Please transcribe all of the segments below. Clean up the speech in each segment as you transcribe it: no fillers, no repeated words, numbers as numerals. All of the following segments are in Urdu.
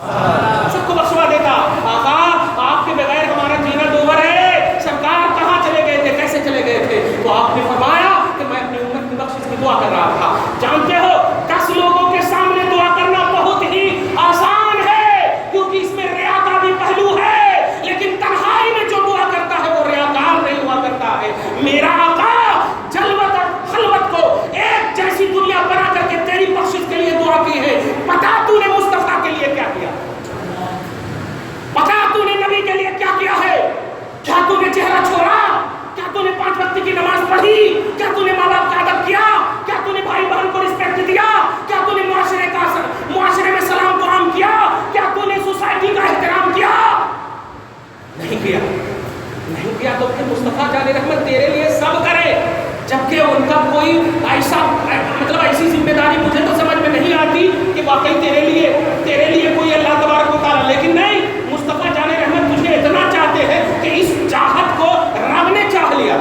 سب کو بخشوا دیتا. آقا آپ کے بغیر ہمارا جینا دوبر ہے. سرکار کہاں چلے گئے تھے, کیسے چلے گئے تھے؟ تو آپ نے فرمایا کہ میں اپنی امت کی بخشش کی دعا کر رہا تھا. جانتے ہو 10 لوگوں کے سامنے دعا کرنا بہت ہی آسان ہے, کیونکہ اس میں ریا کا بھی پہلو ہے, لیکن تنہائی میں جو دعا کرتا ہے وہ ریاکار نہیں ہوا کرتا ہے. میرا آقا جلوت اور خلوت کو ایک جیسی دنیا بنا کر کے تیری بخشش کے لیے دعا کی ہے. پتا تو نے مصطفیٰ کے لیے کیا کیا, پتا تو نے نبی کے لیے کیا کیا ہے؟ کیا تو نے چہرہ چھوڑا؟ کیا تو نے 5 وقت کی نماز پڑھی؟ کیا تو نے ماں باپ کا ادب کیا؟ کیا تو نے بھائی بہن کو رسپیکٹ دیا؟ کیا تو نے معاشرے میں سلام کو عام کیا؟ کیا تو نے سوسائٹی کا احترام کیا؟ نہیں کیا. نہیں کیا تو پھر مصطفیٰ جان رحمت تیرے لیے سب کرے, جبکہ ان کا کوئی ایسا ایسی ذمہ داری مجھے تو سمجھ میں نہیں آتی کہ واقعی تیرے لیے کوئی اللہ تبارک و تعالیٰ. لیکن نہیں, مصطفیٰ جان رحمت تجھے اتنا چاہتے ہیں کہ اس چاہت کو رب نے چاہ لیا.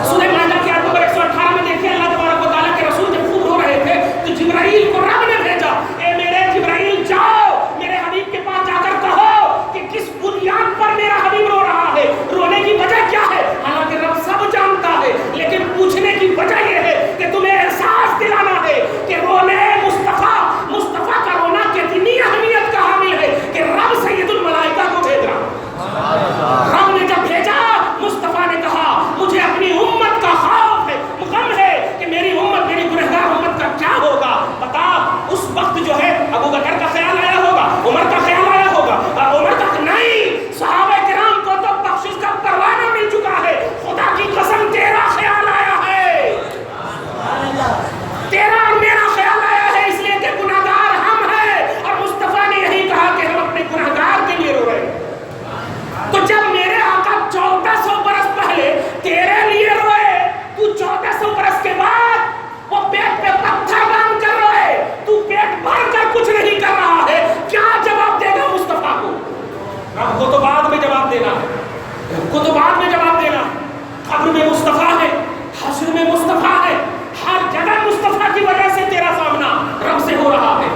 سورہ مائدہ کی آیت نمبر 118 میں دیکھیے, اللہ تبارک و تعالیٰ کے رسول جب خوب رو رہے تھے تو جبرائیل کو رب نے بھیجا. اے میرے جبرائیل جاؤ میرے حبیب کے پاس جا کر کہو کہ کس بنیاد پر میرا حبیب رو رہا ہے, رونے کی وجہ کیا ہے. حالانکہ رب سب جانتا ہے, لیکن پوچھنے کی وجہ یہ ہے کہ تمہیں احساس دلانا ہے کہ رونے مصطفیٰ کا رونا کتنی اہمیت کا حامل ہے کہ رب سید الملائکہ کو بھیج رہا. رب نے جب بھیجا, مصطفیٰ نے کہا مجھے اپنی امت کا خوف ہے, غم ہے کہ میری امت, میری گنہگار امت کا کیا ہوگا. بتا اس وقت جو ہے ابو بکر کا خیال آیا ہوگا, عمر کا خیال آیا ہوگا, عمر کا نہیں, صحابہ کرام کو تو بخشش کا پروانہ مل چکا ہے. خدا کی قسم تیرا خیال آیا ہے, تیرا اور میرا خیال آیا ہے, اس لیے کہ گنہگار ہم ہیں. اور مصطفیٰ نے یہی کہا کہ ہم اپنے گنہگار کے لیے رو رہے ہیں. تو جب میرے آقا 1400 برس پہلے تیرے لیے روئے, تو 1400 برس کے بعد وہ پیٹ پہ پتھر باندھ کر روئے, تو پیٹ بھر کر کچھ نہیں کر رہا ہے, کیا جواب دے گا مصطفیٰ کو؟ رب کو تو بعد میں جواب دینا ہے, رب کو تو بعد میں جواب دینا ہے. قبر میں مصطفیٰ ہے, حشر میں مصطفیٰ ہے, ہر جگہ مصطفیٰ کی وجہ سے تیرا سامنا رب سے ہو رہا ہے.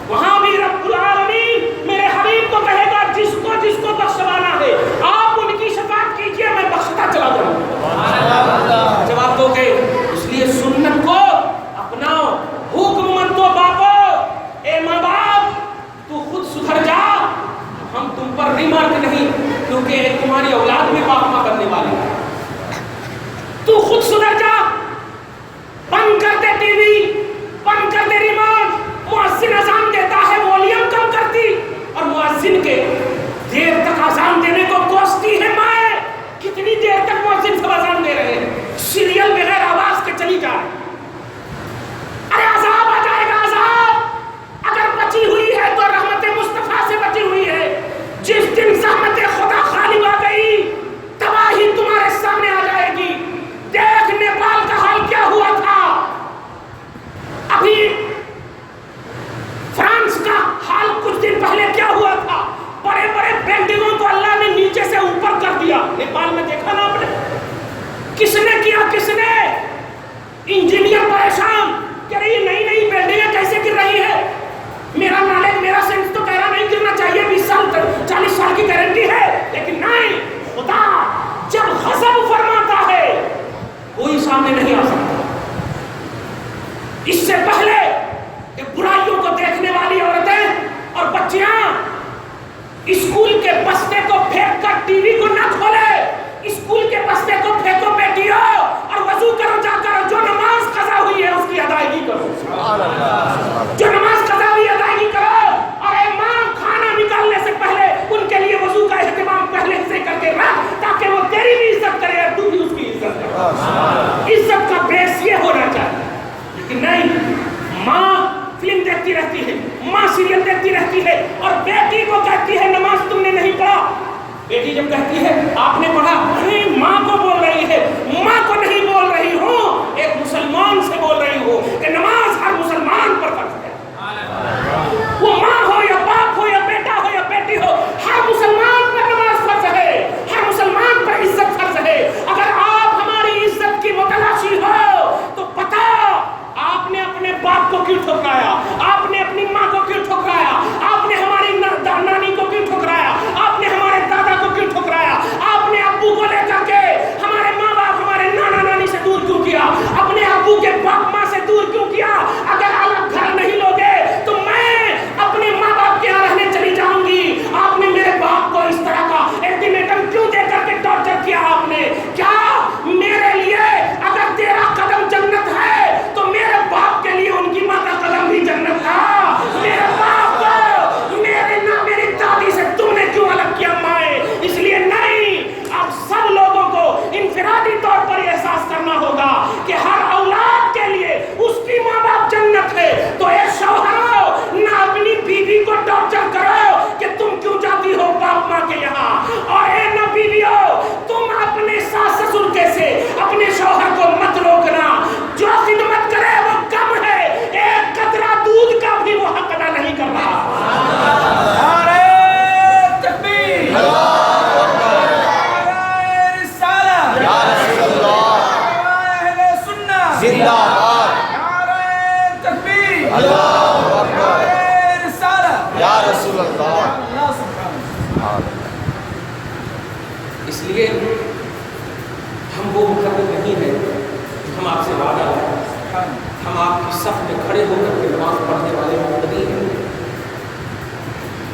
وہاں بھی رب العالمین میرے حبیب کو کہے گا جس کو بخشوانا ہے آپ ان کی شفاعت کیجئے, میں بخشتا چلا جاؤں. جواب دو گے, اس لیے سنت کو اپناؤ, حکم من تو باپو, اے ماں باپ تو خود سدھر جا, ہم تم پر ریمارک نہیں, کیونکہ تمہاری اولاد میں باپ ماں کرنے والی ہے. تو خود سدھر جا, بند کر دے ٹی وی, بند کر دے ریموٹ. مؤذن اذان دیتا ہے, والیوم کم کرتی, اور مؤذن کے دیر تک اذان دینے کو کوستی ہے مائیں. کتنی دیر تک مؤذن سب اذان دے رہے ہیں, سیریل بغیر آواز کے چلی جا رہی. ارے عذاب آ جائے گا, عذاب اگر بچی ہوئی ہے تو رحمت مصطفیٰ سے بچی ہوئی ہے. جس دن زحمت خدا غالب آ گئی, تباہی تمہارے سامنے آ جائے گی. دیکھ نیپال کا حال کیا ہوا تھا, ابھی فرانس کا حال کچھ دن پہلے کیا ہوا تھا. بڑے بڑے بلڈنگوں کو اللہ نے نیچے سے اوپر کر دیا. نیپال میں دیکھا نا آپ نے, کس نے کیا, کس نے؟ انجینئر پریشان کہ رہی نئی بلڈنگیں کیسے گر رہی ہے. میرا نالج, میرا سینس تو کہہ رہا نہیں گرنا چاہیے, 20 سال 40 سال کی گارنٹی ہے, لیکن نہیں, خدا جب غضب فرماتا ہے کوئی سامنے نہیں آ سکتا. اس سے پہلے کہ برائیوں کو دیکھنے والی عورتیں اور بچیاں اسکول کے بستے کو پھینک کر ٹی وی کو نہ کھولے, اسکول کے بستے کو پھینکو بیٹیو اور وضو کرو, جا کر جو نماز قضا ہوئی ہے اس کی ادائیگی کرو. جو نماز قضا ہوئی ادائیگی کرو. اور اے ماں, کھانا نکالنے سے پہلے ان کے لیے وضو کا اہتمام پہلے سے کر کے رکھ, تاکہ وہ تیری بھی عزت کرے اور تو بھی اس کی عزت کرے. عزت کا بیس یہ ہونا چاہیے. لیکن نہیں, ماں فلم دیکھتی رہتی ہے, ماں سیریل دیکھتی رہتی ہے, اور بیٹی کو کہتی ہے نماز تم نے نہیں پڑھا. بیٹی جب کہتی ہے آپ نے پڑھا, نہیں ماں کو بول رہی ہے, ماں کو نہیں بول رہی ہوں, ایک مسلمان سے بول رہی ہوں کہ نماز ہر مسلمان پر فرض ہے. وہ ماں ہو یا باپ ہو یا بیٹا ہو یا بیٹی ہو, ہر مسلمان پر نماز فرض ہے, ہر مسلمان پر عزت فرض ہے. اگر آپ ہماری عزت کی متلاشی ہو تو پتہ آپ نے اپنے باپ کو کیوں ٹھکرایا, آپ نے اپنی ماں کو کیوں ٹھکرایا, آپ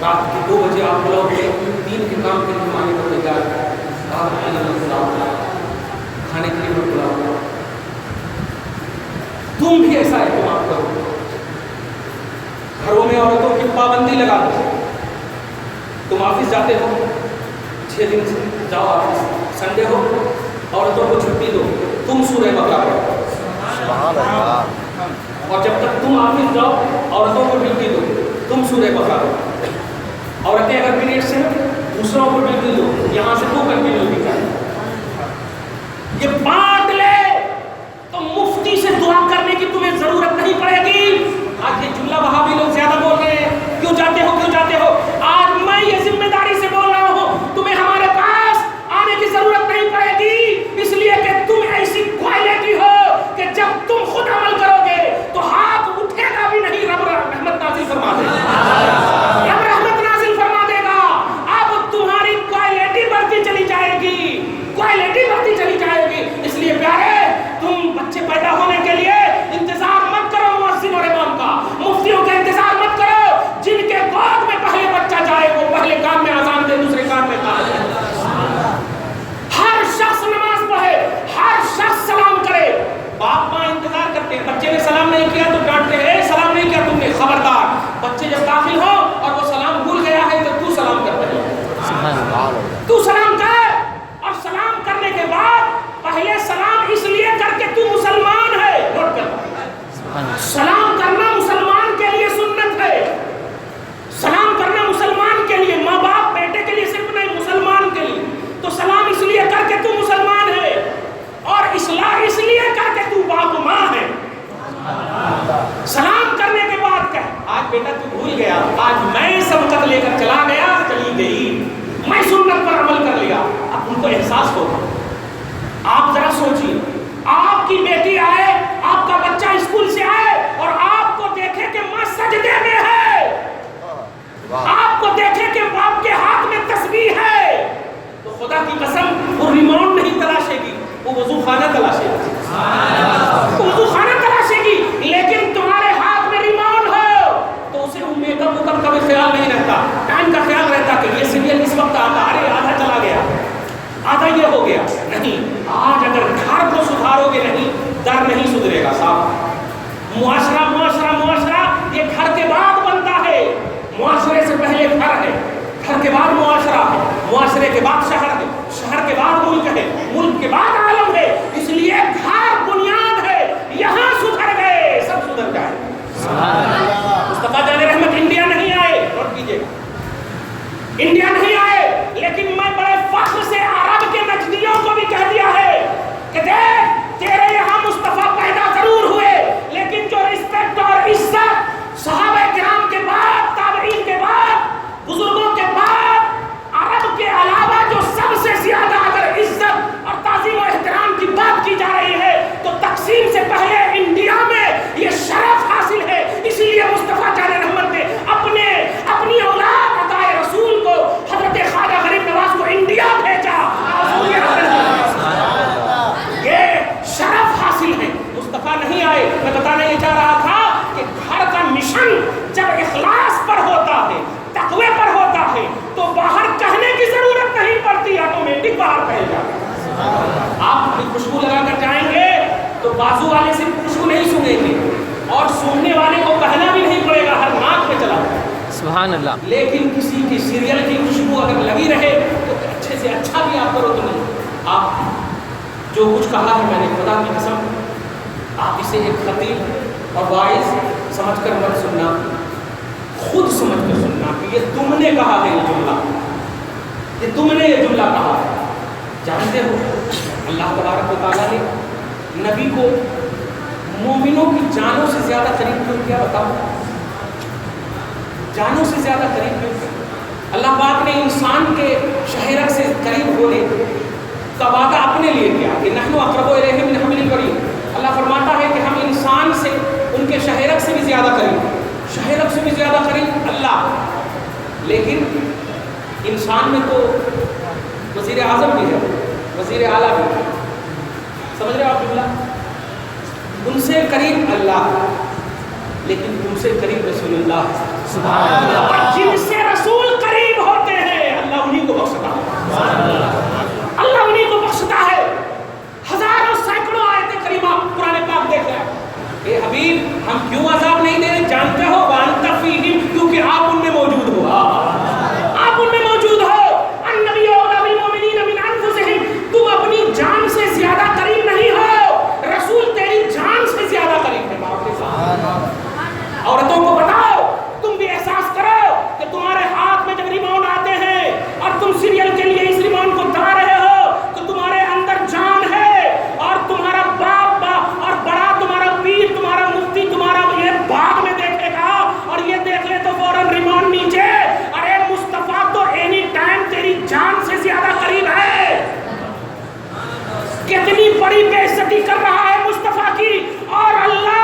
رات کے 2 بجے آپ بلاؤ گے، دین کے کام کے لیے آنے کو تیار ہے، آپ کے لیے بلاؤ، کھانے کے لیے بلاؤ، تم بھی ایسا اہتمام کرو۔ گھروں میں عورتوں کی پابندی لگا دو، تم آفس جاتے ہو 6 دن سے جاؤ آفس، سنڈے ہو عورتوں کو چھٹی دو، تم سورہ بقرہ پڑھو، اور جب تک تم آفس جاؤ عورتوں کو ڈیوٹی دو، تم سورہ بقرہ پڑھو۔ عورتیں اگر پیریڈ سے دوسروں کو ڈیوٹی دو، یہاں سے تو کنٹینیوٹی کریں، یہ بانٹ لے تو مفتی سے دعا کرنے کی تمہیں ضرورت نہیں پڑے گی۔ آج یہ جملہ وہابی لوگ زیادہ بول رہے ہیں، کیوں جاتے ہو کیوں جاتے ہو؟ آج میں یہ ذمہ داری سے بول رہا ہوں، تمہیں ہمارے پاس آنے کی ضرورت نہیں پڑے گی، اس لیے کہ تم ایسی کوالٹی ہو کہ جب تم خود عمل کرو گے تو ہاتھ اٹھے گا بھی نہیں، رب رحمت نازل فرما دے گا، رب رحمت نازل فرما دے گا۔ اب تمہاری کوالٹی بڑھتی چلی جائے گی، کوالٹی بڑھتی چلی جائے گی۔ اس لیے پیارے، تم بچے پیدا ہونے کے لیے انتظار مت کرو مؤذن اور امام کا، مفتیوں کا انتظار مت کرو، جن کے گود میں پہلے بچہ جائے وہ پہلے کام میں اذان دے، دوسرے کام میں کام دے۔ ہر شخص نماز پڑھے، ہر شخص سلام کرے۔ باپ ماں انتظار کرتے ہیں، بچے نے سلام نہیں کیا تو ڈانٹتے ہیں، سلام نہیں کیا تم نے، خبردار۔ بچے جب داخل ہو اور وہ سلام بھول گیا ہے تو سلام کرتا ہے، تو سلام کر، اور سلام کرنے کے بعد پہلے سلام اس لیے کر کے تو مسلمان ہے، نوٹ کر، سلام کرنا مسلمان کے لیے سنت ہے، سلام کرنا مسلمان کے لیے، ماں باپ بیٹے کے لیے صرف نہیں، مسلمان کے لیے۔ تو سلام اس لیے کر کے تو مسلمان ہے، اور اصلاح اس لیے کر کے تو باپ ماں ہے۔ سلام کرنے کے بعد کہ آج بیٹا تو بھول گیا، آج میں سبقت لے کر چلا گیا، چلی گئی، میں سنت پر عمل کر لیا، اب ان کو احساس ہوگا۔ آپ ذرا سوچیے، آپ کی بیٹی آئے، آپ کا بچہ اسکول سے آئے اور آپ کو دیکھے کہ ماں سجدے میں ہے، آپ کو دیکھے کہ باپ کے ہاتھ میں تسبیح ہے، تو خدا کی قسم وہ ریمونڈ نہیں تلاشے گی، وہ وضو خانہ تلاشے گی، وہ وضو خانہ تلاشے گی۔ لیکن تمہارے ہاتھ میں ریمونڈ ہو تو اسے وہ میک اپ کا بھی خیال نہیں رہتا، ٹائم کا خیال رہتا کہ یہ سیریل اس وقت آتا، ارے آدھا چلا گیا، آدھا یہ ہو گیا۔ نہیں، آج اگر گھر کو سدھارو گے نہیں، در نہیں سدھرے گا صاحب۔ معاشرہ معاشرہ معاشرہ یہ گھر کے بعد بنتا ہے، معاشرے سے پہلے گھر ہے، گھر کے بعد معاشرہ ہے، معاشرے کے بعد شہر ہے، شہر کے بعد ملک ہے، ملک کے بعد عالم ہے۔ اس لیے گھر بنیاد ہے، یہاں سدھر گئے سب سدھر جائے۔ مصطفیٰ جان رحمت انڈیا نہیں آئے، نوٹ کیجیے گا، انڈیا نہیں آئے، لیکن میں بڑے فخر سے عرب کے نجدیوں کو بھی کہہ دیا ہے کہ دیکھ تیرے یہاں مصطفیٰ پیدا ضرور ہوئے، لیکن جو رسپیکٹ اور عزت صحابہ کرام کے بعد، تابعین کے بعد، بزرگوں کے بعد، عرب کے علاوہ جو سب سے زیادہ اگر عزت اور تعظیم و احترام کی بات کی جا رہی ہے تو تقسیم سے پہلے انڈیا میں یہ شرف حاصل ہے۔ اسی لیے مصطفیٰ جان رحمت نے اپنی اولاد عطائے رسول کو، حضرت خواجہ غریب نواز کو انڈیا بھیجا، یہ شرف حاصل ہے۔ مصطفیٰ نہیں آئے، میں بتانا یہ چاہ رہا تھا کہ گھر کا مشن جب اخلاص پر ہوتا ہے، تقوی پر ہوتا ہے، تو باہر کہنے کی ضرورت نہیں پڑتی، آٹومیٹک باہر کہے جاتا۔ آپ اپنی خوشبو لگا کر جائیں گے تو بازو والے صرف خوشبو نہیں سنیں گے، اور سننے والے کو کہنا بھی نہیں پڑے گا، ہر ناک میں چلا جائے۔ سبحان اللہ۔ لیکن کسی کی سیریل کی خوشبو اگر لگی رہے تو اچھے سے اچھا بھی آپ کرو تو نہیں۔ آپ جو کچھ کہا ہے میں نے، خدا کی قسم آپ اسے ایک خطیب اور واعظ سمجھ کر مت سننا، خود سمجھ کر سننا کہ یہ تم نے کہا ہے، یہ جملہ، یہ تم نے یہ جملہ کہا ہے۔ جانتے ہو اللہ تبارک و تعالیٰ نے نبی کو مومنوں کی جانوں سے زیادہ قریب کیوں کیا؟ بتاؤ، جانوں سے زیادہ قریب کیوں کیا؟ اللہ پاک نے انسان کے شہرک سے قریب ہونے کا وعدہ اپنے لیے کیا کہ نحن اقرب الیہ من حبل الورید۔ اللہ فرماتا ہے کہ ہم انسان سے ان کے شہرک سے بھی زیادہ قریب، شہرک سے بھی زیادہ قریب اللہ۔ لیکن انسان میں تو وزیر اعظم بھی ہے، وزیر اعلیٰ بھی ہے، سمجھ رہے ہو آپ جملہ؟ ان سے قریب اللہ، لیکن تم سے قریب رسول اللہ، اور جن سے رسول کیوں عذاب نہیں دے رہے جانتے ہو؟ وانت فیہم، کیونکہ آپ ان میں موجود ہو، آپ ان میں موجود ہو۔ النبی اولی بالمؤمنین من انفسہم، تم اپنی جان سے زیادہ قریب نہیں ہو، رسول تیری جان سے زیادہ قریب ہے۔ باپ کے ساتھ عورتوں کو بتاؤ، تم بھی احساس کرو کہ تمہارے ہاتھ میں جب ریموٹ آتے ہیں اور تم سیریل کے لیے اس ریموٹ کو دبا رہے ہو تو تمہارے اندر جان ہے، اور تمہارا باپ اور بڑا تمہارا پیر تمہارا مفتی تمہارا یہ باغ میں دیکھے گا اور یہ دیکھ لے تو فوراً ریموٹ نیچے۔ ارے مصطفیٰ تو اینی ٹائم تیری جان سے زیادہ قریب ہے۔ کتنی بڑی بے عزتی کر رہا ہے مصطفیٰ کی، اور اللہ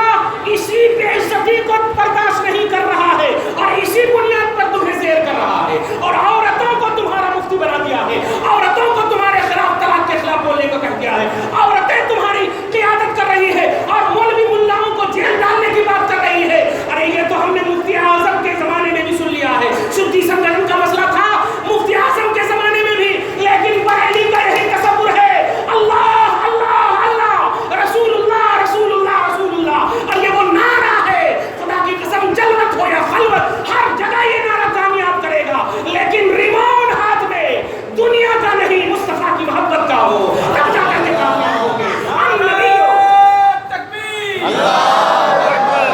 اسی بے عزتی کو برداشت نہیں کر رہا ہے اور اسی بنیاد پر تمہیں زیر کر رہا ہے، اور عورتوں کو تمہارا مفتی بنا دیا ہے، عورتوں کو تمہارے خلاف طلاق کے خلاف بولنے کو کہہ دیا ہے، عورتیں تمہاری قیادت کر رہی ہے اور مولوی ملاؤں کو جیل ڈالنے کی بات کر رہی ہے۔ ارے یہ تو ہم نے مفتی اعظم کے زمانے میں بھی سن لیا ہے، سنی سنگٹن کا مسئلہ تھا مفتی اعظم کے زمانے میں بھی، لیکن بریلی کا یہی تصور ہے اللہ اللہ اللہ رسول اللہ رسول اللہ رسول اللہ، اور یہ وہ نعرہ ہے، خدا کی قسم جلوت ہو یا خلوت ہر جگہ یہ نعرہ کامیاب کرے گا، لیکن ریموٹ ہاتھ میں دنیا کا نہیں مصطفیٰ کی محبت کا ہو، تب جا کر کے کامیاب ہوں گے۔ تکبیر، اللہ اکبر،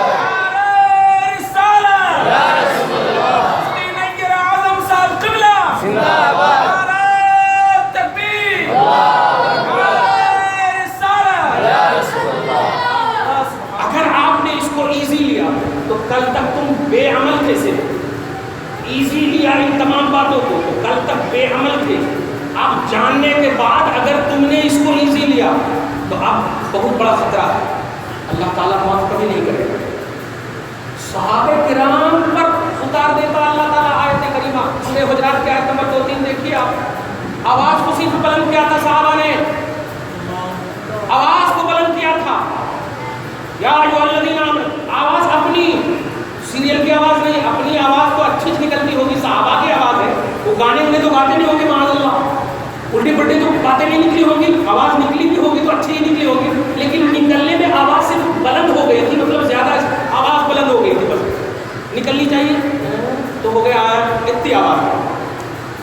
رسالہ یا رسول اللہ، سینگر اعظم صاحب قبلہ زندہ باد، تکبیر، اگر آپ نے اس کو ایزی لیا تو کل تک تم بے عمل تھے، صرف ایزی لیا ان تمام باتوں کو تو کل تک بے عمل تھے۔ اب جاننے کے بعد اگر تم نے اس کو ایزی لیا تو اب بہت بڑا خطرہ ہے، اللہ تعالیٰ معاف کبھی نہیں کرے گا۔ صحابہ کرام پر اتار دیتا اللہ تعالیٰ آیت کریمہ، سورہ حجرات کی آیت نمبر 2-3 دیکھیے آپ، آواز کو صرف بلند کیا تھا صحابہ نے، آواز کو بلند کیا تھا، یا ایھا الذین آمنوا، آواز اپنی، سیریل کی آواز نہیں، اپنی آواز تو اچھی نکلتی ہوگی، صحابہ کی آواز ہے، وہ گانے انہیں تو گاتے نہیں ہوگی معاذ اللہ، الٹی پلٹی تو باتیں نہیں نکلی ہوگی، آواز نکلی بھی ہوگی تو اچھی ہی نکلی ہوگی، لیکن نکلنے میں آواز صرف بلند ہو گئی تھی، مطلب زیادہ آواز بلند ہو گئی تھی، بس نکلنی چاہیے تو ہو گیا اتنی آواز،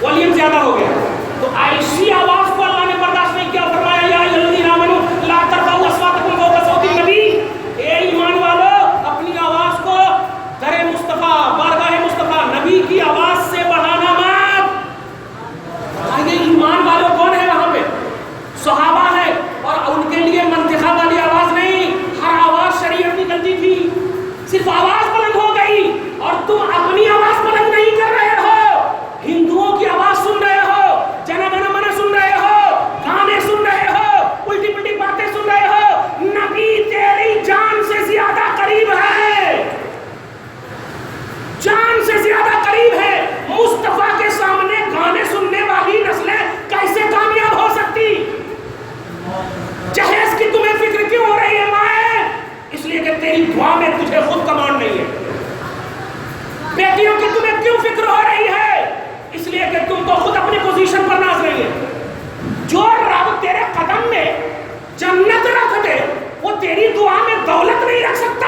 والیوم زیادہ ہو گیا، تو ایسی آواز کو اللہ نے برداشت نہیں کیا، فرمایا یا ایھا الذین آمنوا لا ترفعوا اصواتکم فوق صوت النبی، اے ایمان والو اپنی آواز کو در مصطفیٰ بارگاہ مصطفیٰ نبی کی آواز سے بڑھانا مت۔ ایمان والوں کون ہے وہاں پہ؟ صحابہ ہے، اور ان کے لیے منطقہ والی آواز نہیں، ہر آواز شریعت نکلتی تھی، صرف آواز بلند ہو گئی اور تم اپنی آواز بلند نہیں کر رہے ہو، ہندوؤں کی آواز سن رہے ہو، جن گن من سن رہے ہو، گانے سن رہے ہو، الٹی پلٹی باتیں سن رہے ہو، نبی تیری جان سے زیادہ قریب ہے، جان سے زیادہ قریب ہے، مصطفیٰ کے سامنے گانے سننے والی نسلیں کیسے کامیاب ہو سکتی؟ جہیز کی تمہیں فکر کیوں ہو رہی ہے مائیں؟ اس لیے کہ تیری دعا میں تجھے خود کمان نہیں ہے۔ بیٹیوں کی تمہیں کیوں فکر ہو رہی ہے؟ اس لیے کہ تم کو خود اپنی پوزیشن پر ناز نہیں ہے۔ جو رب تیرے قدم میں جنت رکھ دے وہ تیری دعا میں دولت نہیں رکھ سکتا،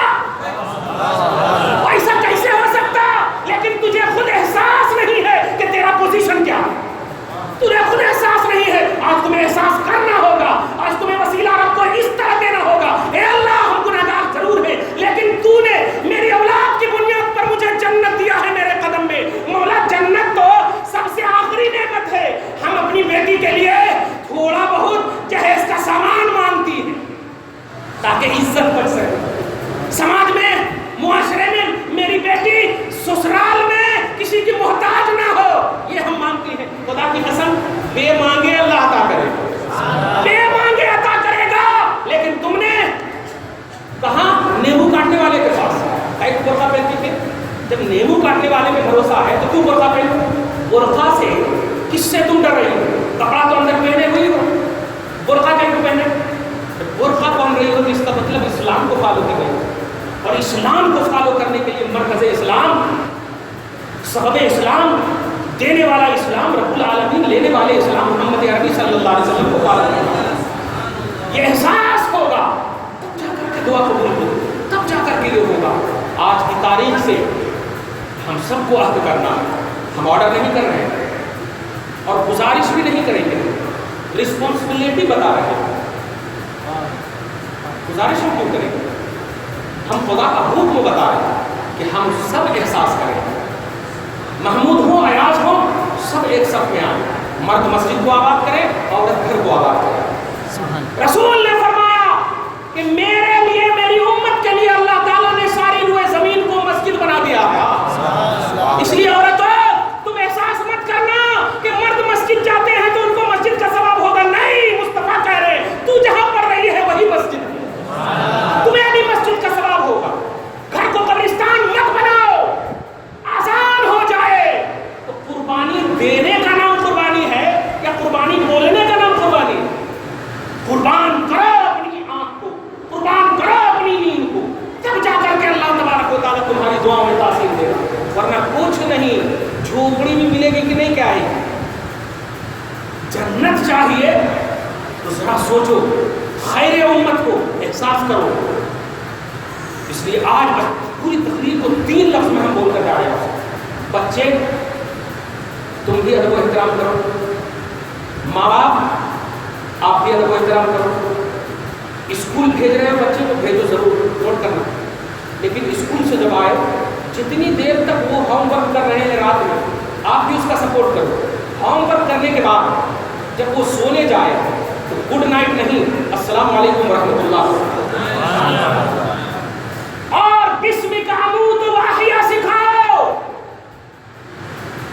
ایسا کیسے ہو سکتا؟ لیکن تجھے خود احساس نہیں ہے کہ تیرا پوزیشن کیا ہے، تجھے خود احساس نہیں ہے۔ آج تمہیں احساس کرنا ہوگا، آج تمہیں وسیلہ رب کو اس طرح دینا ہوگا، اے اللہ ہم گناہگار ضرور ہیں لیکن تو نے میری اولاد کی بنیاد پر مجھے جنت دیا ہے میرے قدم میں، مولا جنت تو سب سے آخری نعمت ہے، ہم اپنی بیٹی کے لیے تھوڑا بہت جہیز کا سامان مانگتی ہیں تاکہ عزت بچ سکے، سماج میں معاشرے میں میری بیٹی سسرال میں کسی کی محتاج نہ ہو، یہ ہم مانگتے ہیں۔ خدا کی قسم بے مانگے اللہ عطا کرے، بے مانگے عطا کرے گا، لیکن تم نے کہاں؟ نیمبو کاٹنے والے کے پاس ایک برقع پہنتی تھی، جب نیمبو کاٹنے والے میں بھروسہ ہے تو کیوں برقع پہنو؟ برقع سے کس سے تم ڈر رہی ہو؟ کپڑا تو اندر پہنے ہوئی ہو، برقع کیوں پہنے؟ برقع پہن رہی ہو تو اس کا مطلب اسلام کو فالو کر رہی ہو، اور اسلام کو فالو کرنے کے لیے مرکز اسلام، سبب اسلام، دینے والا اسلام، رب العالمین لینے والے اسلام محمد عربی صلی اللہ علیہ وسلم کو فالو کرنا، یہ احساس ہوگا تب جا کر کے دعا قبول ہوگی، تب جا کر کے یہ ہوگا۔ آج کی تاریخ سے ہم سب کو عہد کرنا ہے. ہم آرڈر نہیں کر رہے ہیں اور گزارش بھی نہیں کریں گے, رسپانسبلٹی بتا رہے ہیں. گزارش ہم کیوں کریں گے؟ ہم خدا کا حکم بتا رہے ہیں کہ ہم سب احساس کریں. محمود ہو, ایاز ہو, سب ایک صف میں آئیں. مرد مسجد کو آباد کرے, عورت گھر کو آباد کرے. رسول نے فرمایا کہ میرے لیے, میری امت کے لیے اللہ تعالیٰ نے ساری روئے زمین کو مسجد بنا دیا ہے. اس لیے عورتوں, تم احساس مت کرنا کہ مرد مسجد جاتے ہیں تو ان کو مسجد کا ثواب ہوگا. نہیں, مصطفیٰ کہہ رہے ہیں تو جہاں پڑھ رہی ہے وہی مسجد ہے, تمہیں بھی مسجد کا ثواب ہوگا. گھر کو قبرستان مت بناؤ. آسان ہو جائے تو قربانی دینے کا نام قربانی ہے یا قربانی بولنے کا نام قربانی ہے؟ قربان کرو اپنی آنکھ کو, قربان کرو اپنی نیند کو, تب جا کر کے اللہ تبارک و تعالیٰ تمہاری دعاؤں میں تاثیر دے گا. ورنہ کچھ نہیں. جھوپڑی بھی ملے گی کہ نہیں, کیا ہے جنت چاہیے تو ذرا سوچو, خیر امت کو احساس کرو. اس لیے آج پوری تقریر کو 3 لفظ میں ہم بول کر جا رہے ہیں. بچے, تم بھی ادب و احترام کرو. ماں باپ, آپ بھی ادب و احترام کرو. اسکول بھیج رہے ہیں بچے کو, بھیجو ضرور, نوٹ کرنا. لیکن اسکول سے جب آئے, جتنی دیر تک وہ ہوم ورک کر رہے ہیں رات میں, آپ بھی اس کا سپورٹ کرو. ہوم ورک کرنے کے بعد جب وہ سونے جائے تو گڈ نائٹ نہیں, السلام علیکم ورحمۃ اللہ, اور بسم کا عمود واحیہ سکھاؤ.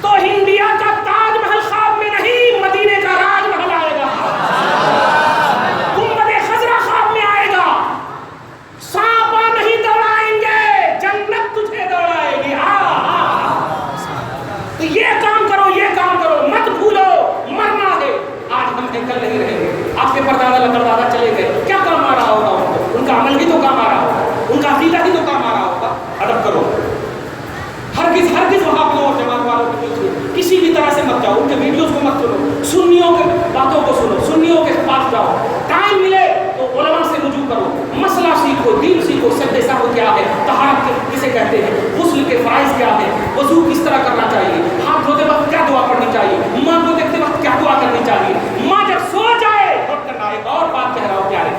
تو انڈیا کا تاج محل خواب میں نہیں, مدینے کا راج محل آئے گا. گنبد خضرا خواب میں آئے گا. سانپا نہیں دوڑائیں گے, جنت تجھے دوڑائے گی. تو یہ کام کرو, یہ کام کرو, مت بھولو مرنا ہے. آج ہم کل نہیں رہیں گے. آپ کے پردادا لقردادا چلے گئے, کیا کام آ رہا ہوگا ان کا عمل بھی تو کام آ رہا ہوگا, ان کا عقیدہ بھی تو کام آ رہا ہوگا. ادب کرو. ہرگز وہاں پہ اور جماعت والوں کے پیچھے کسی بھی طرح سے مت جاؤ. ان کے ویڈیوز کو مت سنو, سنیوں کے باتوں کو سنو, سنیوں کے پاس جاؤ. ٹائم ملے تو علماء سے رجوع کرو, مسئلہ سیکھو, دین سیکھو. سجدہ سہو کیا ہے, طہارت کسے کہتے ہیں, غسل کے فرائض کیا ہے, وضو کس طرح کرنا چاہیے, ہاتھ دھوتے وقت کیا دعا پڑھنی چاہیے, ماں کو دیکھتے وقت کیا دعا کرنی چاہیے. ماں جب سو جائے نوٹ کرنا. ایک اور بات کہہ رہا ہوں پیارے,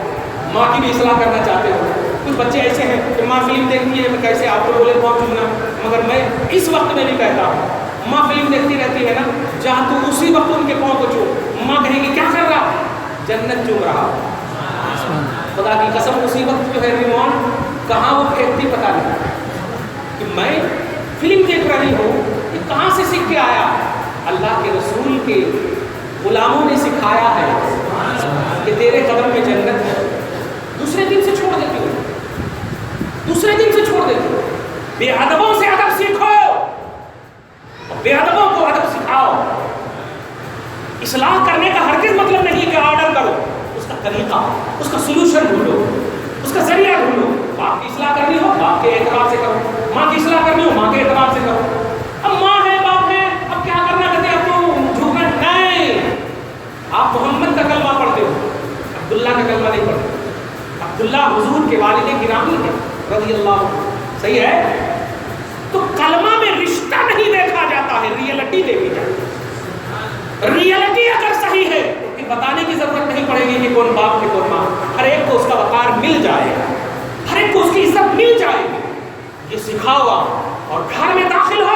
ماں کی بھی اصلاح کرنا چاہتے ہو. کچھ بچے ایسے ہیں کہ ماں فلم دیکھتی ہے, میں کیسے آپ کو بولے بہت چننا, مگر میں اس وقت میں بھی کہتا ہوں, ماں فلم دیکھتی رہتی ہے نا, جہاں تو اسی وقت ان کے پاؤں کو چھو. ماں کہے گی کیا کر رہا, جنت چوم رہا. خدا کی قسم اسی وقت جو ہے ریمون کہاں وہ پھینکتی پتہ نہیں, کہ میں فلم دیکھ رہی ہوں, یہ کہاں سے سیکھ کے آیا. اللہ کے رسول کے غلاموں نے سکھایا ہے کہ تیرے قدم میں جنت ہے. دوسرے دن سے چھوڑ دیتی ہوں, دوسرے دن سے چھوڑ دیتی ہوں. بے ادبوں سے ادب سیکھو, بے ادبوں کو ادب سکھاؤ. اصلاح کرنے کا ہرگز مطلب نہیں کہ آرڈر کرو, اس کا طریقہ, اس کا سولوشن ڈھونڈو, اس کا ذریعہ ڈھونڈو. باپ کی اصلاح کرنی ہو باپ کے اعتبار سے کرو, ماں کی اصلاح کرنی ہو ماں کے اعتبار سے کرو. اب ماں ہے, باپ ہے, اب کیا کرنا کہتے ہیں, اب تو جھوکنا نہیں. آپ محمد کا کلمہ پڑھتے ہو, عبداللہ کا کلمہ نہیں پڑھتے. عبداللہ حضور کے والد گرامی ہیں رضی اللہ عنہ, صحیح ہے. تو کلمہ میں رشتہ نہیں دیکھا جاتا ہے, ریئلٹی دیکھی جاتی ہے. ریئلٹی اگر صحیح ہے تو بتانے کی ضرورت نہیں پڑے گی کہ کون باپ ہے کون ماں. ہر ایک کو اس کا وقار مل جائے گا, ہر ایک کو اس کی عزت مل جائے گی. یہ سکھاؤ آپ, اور گھر میں داخل ہو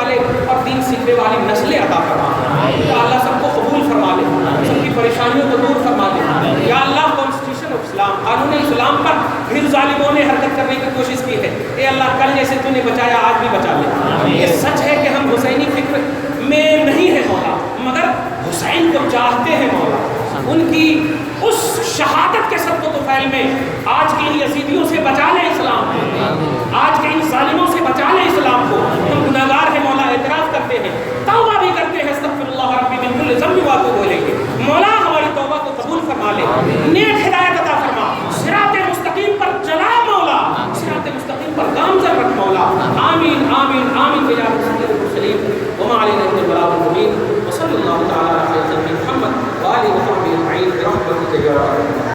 والے اور دین سیکھنے والی نسلیں عطا فرما. یا اللہ سب کو قبول فرما لے, سب کی پریشانیوں کو دور فرما لے. یا اللہ کانسٹیٹیوشن آف اسلام, قانون اسلام پر پھر ظالموں نے حرکت کرنے کی کوشش کی ہے, اے اللہ کل جیسے تو نے بچایا آج بھی بچا لے. یہ سچ ہے کہ ہم حسینی فکر میں نہیں ہے مولا, مگر حسین کو چاہتے ہیں مولا. ان کی اس شہادت کے صدقہ و فعل میں آج کے ان یزیدیوں سے بچا لے اسلام, آج کے ان ظالموں سے بچا لے اسلام کو. ہم گناہگار ہیں مولا, اعتراف کرتے ہیں, توبہ بھی کرتے ہیں, استغفر اللہ ربی من کل ذنب واتوب الیہ. مولا ہماری توبہ کو قبول فرما لے, نیک ہدایت عطا فرما, صراط مستقیم پر چلا مولا, صراط مستقیم پر گامزن رکھ مولا. آمین آمین آمین بجاہ سید المرسلین وما علینا الا البلاغ المبین. وصلی اللہ تعالی علی سیدنا محمد وآلہ وصحبہ اجمعین برحمتک یا ارحم الراحمین.